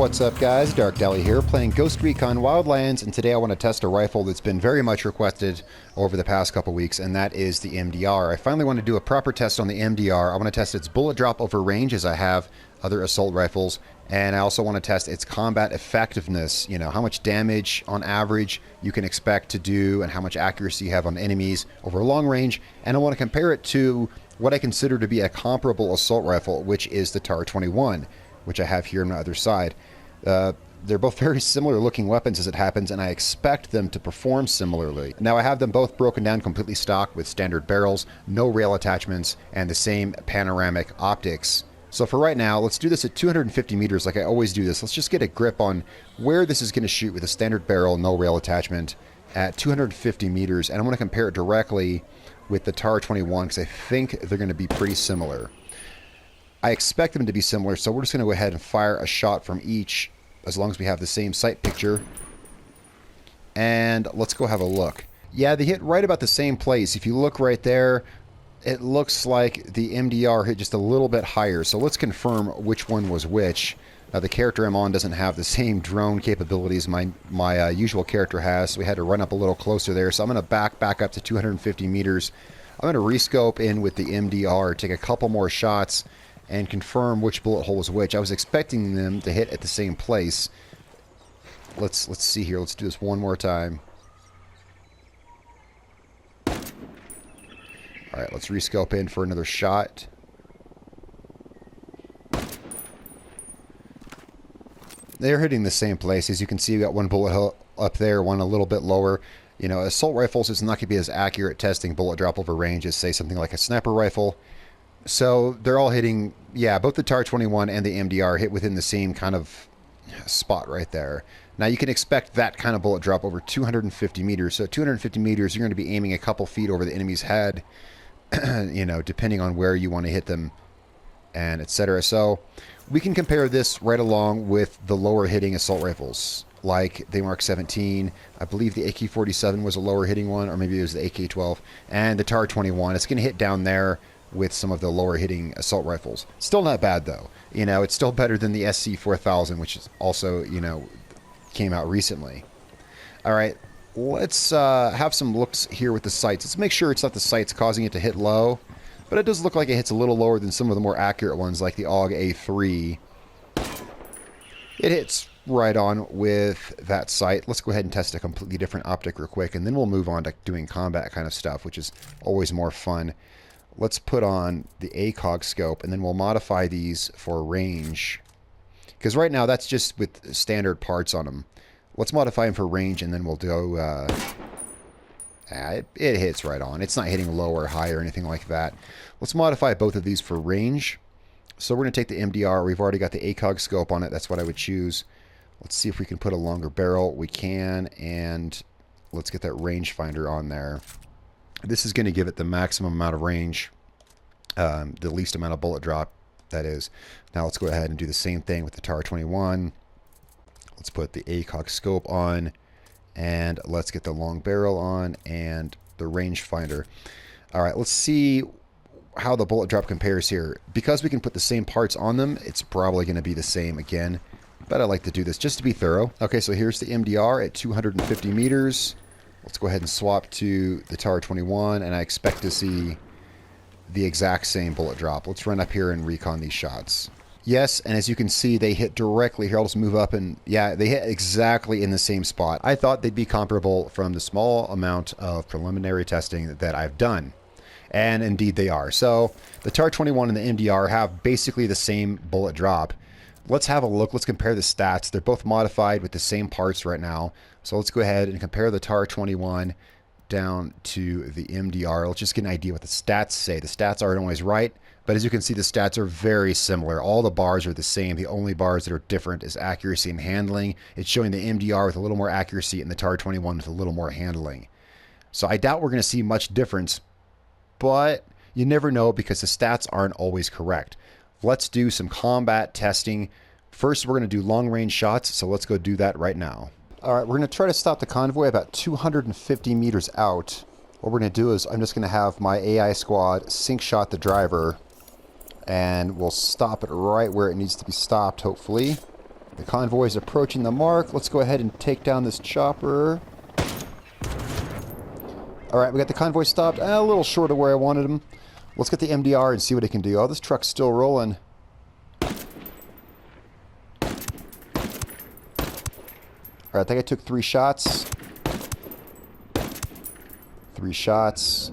What's up guys, Darkdally here, playing Ghost Recon Wildlands, and today I want to test a rifle that's been very much requested over the past couple weeks, and that is the MDR. I finally want to do a proper test on the MDR. I want to test its bullet drop over range as I have other assault rifles, and I also want to test its combat effectiveness, you know, how much damage on average you can expect to do and how much accuracy you have on enemies over a long range, and I want to compare it to what I consider to be a comparable assault rifle, which is the TAR-21, which I have here on the other side. They're both very similar looking weapons as it happens, and I expect them to perform similarly. Now I have them both broken down completely stock with standard barrels, no rail attachments, and the same panoramic optics. So for right now, let's do this at 250 meters like I always do this. Let's just get a grip on where this is going to shoot with a standard barrel, no rail attachment, at 250 meters, and I want to compare it directly with the TAR-21 because I think they're going to be pretty similar. I expect them to be similar, so we're just going to go ahead and fire a shot from each as long as we have the same sight picture. And let's go have a look. Yeah, they hit right about the same place. If you look right there, it looks like the MDR hit just a little bit higher. So let's confirm which one was which. Now the character I'm on doesn't have the same drone capabilities my usual character has, so we had to run up a little closer there. So I'm going to back up to 250 meters. I'm going to rescope in with the MDR, take a couple more shots, and confirm which bullet hole is which. I was expecting them to hit at the same place. Let's see here. Let's do this one more time. Alright, let's rescope in for another shot. They're hitting the same place. As you can see, we got one bullet hole up there, one a little bit lower. You know, assault rifles is not going to be as accurate testing bullet drop over range as, say, something like a sniper rifle. So they're all hitting, yeah, both the TAR-21 and the MDR hit within the same kind of spot right there. Now you can expect that kind of bullet drop over 250 meters. So at 250 meters, you're going to be aiming a couple feet over the enemy's head, you know, depending on where you want to hit them, and etc. So we can compare this right along with the lower hitting assault rifles, like the Mark 17. I believe the AK-47 was a lower hitting one, or maybe it was the AK-12, and the TAR-21. It's going to hit down there with some of the lower hitting assault rifles. Still not bad though. You know, it's still better than the SC-4000, which is also, you know, came out recently. All right, let's have some looks here with the sights. Let's make sure it's not the sights causing it to hit low, but it does look like it hits a little lower than some of the more accurate ones like the AUG A3. It hits right on with that sight. Let's go ahead and test a completely different optic real quick, and then we'll move on to doing combat kind of stuff, which is always more fun. Let's put on the Acog Scope, and then we'll modify these for range. Because right now, that's just with standard parts on them. Let's modify them for range, and then we'll do... it hits right on. It's not hitting low or high or anything like that. Let's modify both of these for range. So we're going to take the MDR. We've already got the Acog Scope on it. That's what I would choose. Let's see if we can put a longer barrel. We can, and let's get that rangefinder on there. This is going to give it the maximum amount of range, the least amount of bullet drop, that is. Now let's go ahead and do the same thing with the TAR-21. Let's put the Acog Scope on, and let's get the long barrel on and the rangefinder. All right, let's see how the bullet drop compares here. Because we can put the same parts on them, it's probably going to be the same again, but I like to do this just to be thorough. Okay, so here's the MDR at 250 meters. Let's go ahead and swap to the TAR-21, and I expect to see the exact same bullet drop. Let's run up here and recon these shots. Yes, and as you can see, they hit directly here. I'll just move up, and yeah, they hit exactly in the same spot. I thought they'd be comparable from the small amount of preliminary testing that I've done, and indeed they are. So the TAR-21 and the MDR have basically the same bullet drop. Let's have a look. Let's compare the stats. They're both modified with the same parts right now. So let's go ahead and compare the TAR-21 down to the MDR. Let's just get an idea what the stats say. The stats aren't always right, but as you can see, the stats are very similar. All the bars are the same. The only bars that are different is accuracy and handling. It's showing the MDR with a little more accuracy and the TAR-21 with a little more handling. So I doubt we're going to see much difference, but you never know because the stats aren't always correct. Let's do some combat testing. First, we're going to do long-range shots, so let's go do that right now. All right, we're going to try to stop the convoy about 250 meters out. What we're going to do is I'm just going to have my AI squad sink shot the driver, and we'll stop it right where it needs to be stopped, hopefully. The convoy is approaching the mark. Let's go ahead and take down this chopper. Alright, we got the convoy stopped. A little short of where I wanted him. Let's get the MDR and see what it can do. Oh, this truck's still rolling. Alright, I think I took 3 shots. 3 shots.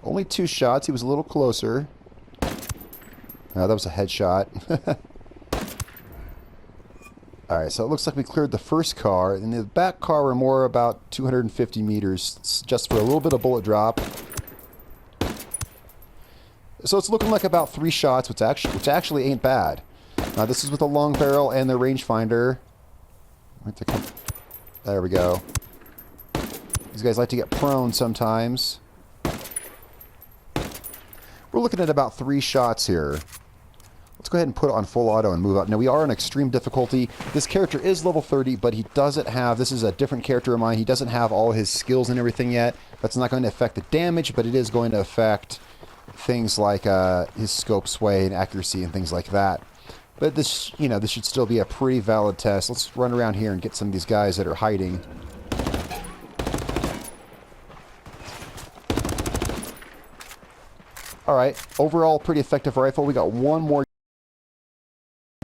Only 2 shots. He was a little closer. That was a headshot. Alright, so it looks like we cleared the first car. And the back car were more about 250 meters, just for a little bit of bullet drop. So it's looking like about 3 shots, which actually ain't bad. Now this is with a long barrel and the rangefinder. There we go. These guys like to get prone sometimes. We're looking at about 3 shots here. Let's go ahead and put it on full auto and move up. Now we are on extreme difficulty. This character is level 30, but he doesn't have, this is a different character of mine, he doesn't have all his skills and everything yet. That's not going to affect the damage, but it is going to affect things like his scope sway and accuracy and things like that. But this, you know, this should still be a pretty valid test. Let's run around here and get some of these guys that are hiding. Alright, overall pretty effective rifle. We got one more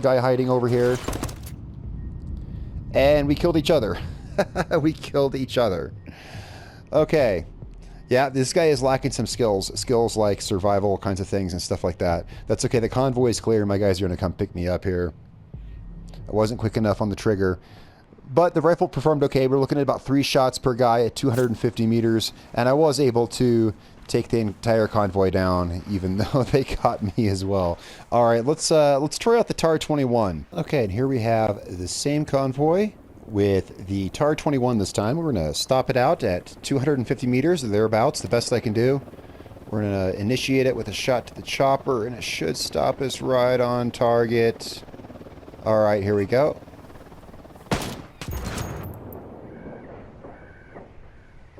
guy hiding over here. And we killed each other. We killed each other. Okay. Yeah, this guy is lacking some skills. Skills like survival kinds of things and stuff like that. That's okay. The convoy is clear. My guys are going to come pick me up here. I wasn't quick enough on the trigger. But the rifle performed okay. We're looking at about 3 shots per guy at 250 meters. And I was able to take the entire convoy down, even though they got me as well. All right, let's try out the TAR-21. Okay, and here we have the same convoy with the TAR-21 this time. We're going to stop it out at 250 meters or thereabouts, the best I can do. We're going to initiate it with a shot to the chopper, and it should stop us right on target. All right, here we go.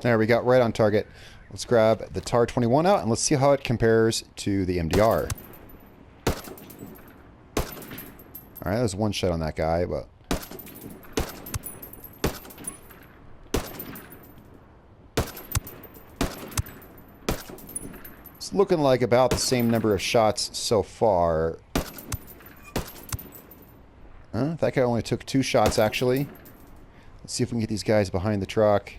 There we go, right on target. Let's grab the TAR-21 out and let's see how it compares to the MDR. Alright, there's 1 shot on that guy, but... it's looking like about the same number of shots so far. That guy only took 2 shots, actually. Let's see if we can get these guys behind the truck.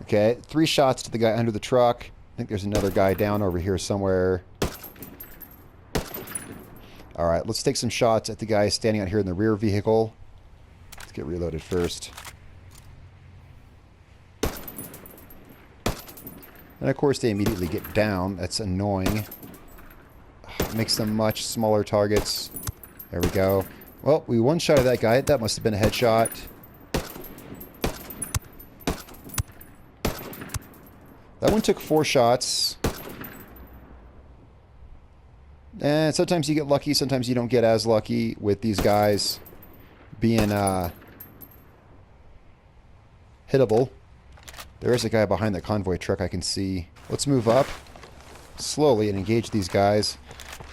Okay, 3 shots to the guy under the truck. I think there's another guy down over here somewhere. Alright, let's take some shots at the guy standing out here in the rear vehicle. Let's get reloaded first. And of course they immediately get down. That's annoying. Makes them much smaller targets. There we go. Well, we one-shotted that guy. That must have been a headshot. That one took 4 shots. And sometimes you get lucky, sometimes you don't get as lucky with these guys being hittable. There is a guy behind the convoy truck I can see. Let's move up slowly and engage these guys.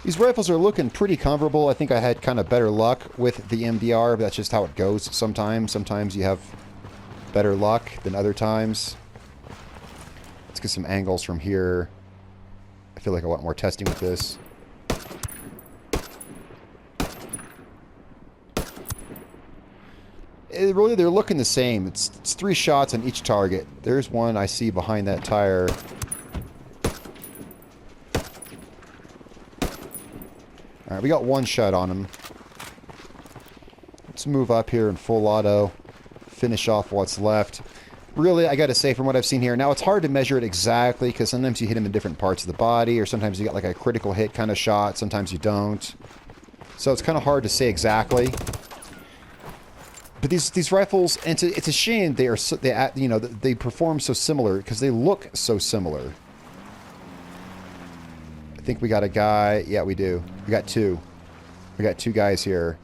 These rifles are looking pretty comparable. I think I had kind of better luck with the MDR, but that's just how it goes sometimes. Sometimes you have better luck than other times. Let's get some angles from here. I feel like I want more testing with this. Really, they're looking the same. It's 3 shots on each target. There's one I see behind that tire. Alright, we got 1 shot on him. Let's move up here in full auto. Finish off what's left. Really, I gotta say, from what I've seen here, now it's hard to measure it exactly because sometimes you hit him in different parts of the body, or sometimes you get like a critical hit kind of shot, sometimes you don't. So it's kind of hard to say exactly. But these rifles, and it's a shame they are they perform so similar because they look so similar. I think we got a guy. Yeah, we do. We got 2. We got 2 guys here.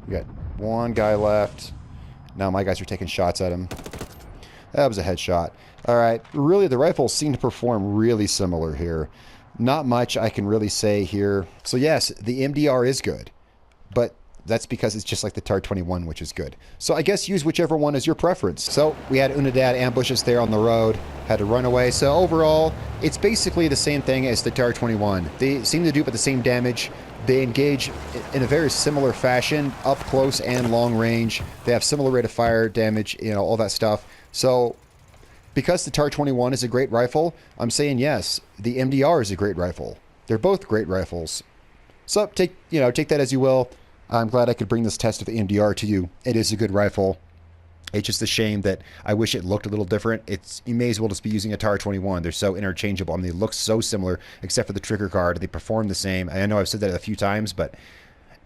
We got 1 guy left. Now my guys are taking shots at him. That was a headshot. All right, really the rifles seem to perform really similar here. Not much I can really say here. So yes, the MDR is good, but that's because it's just like the TAR-21, which is good. So I guess use whichever one is your preference. So we had Unidad ambushes there on the road, had to run away. So overall, it's basically the same thing as the TAR-21. They seem to do about the same damage. They engage in a very similar fashion, up close and long range. They have similar rate of fire, damage, you know, all that stuff. So because the TAR-21 is a great rifle, I'm saying yes, the MDR is a great rifle. They're both great rifles. So take that as you will. I'm glad I could bring this test of the MDR to you. It is a good rifle. It's just a shame that I wish it looked a little different. You may as well just be using a TAR-21. They're so interchangeable. I mean, they look so similar, except for the trigger guard. They perform the same. I know I've said that a few times, but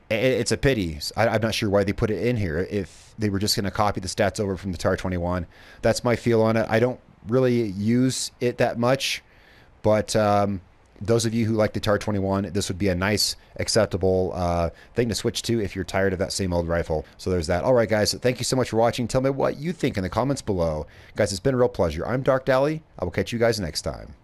it's a pity. I'm not sure why they put it in here. If they were just going to copy the stats over from the TAR-21, that's my feel on it. I don't really use it that much, but those of you who like the TAR-21, this would be a nice, acceptable thing to switch to if you're tired of that same old rifle. So there's that. All right, guys, thank you so much for watching. Tell me what you think in the comments below. Guys, it's been a real pleasure. I'm Darkdally. I will catch you guys next time.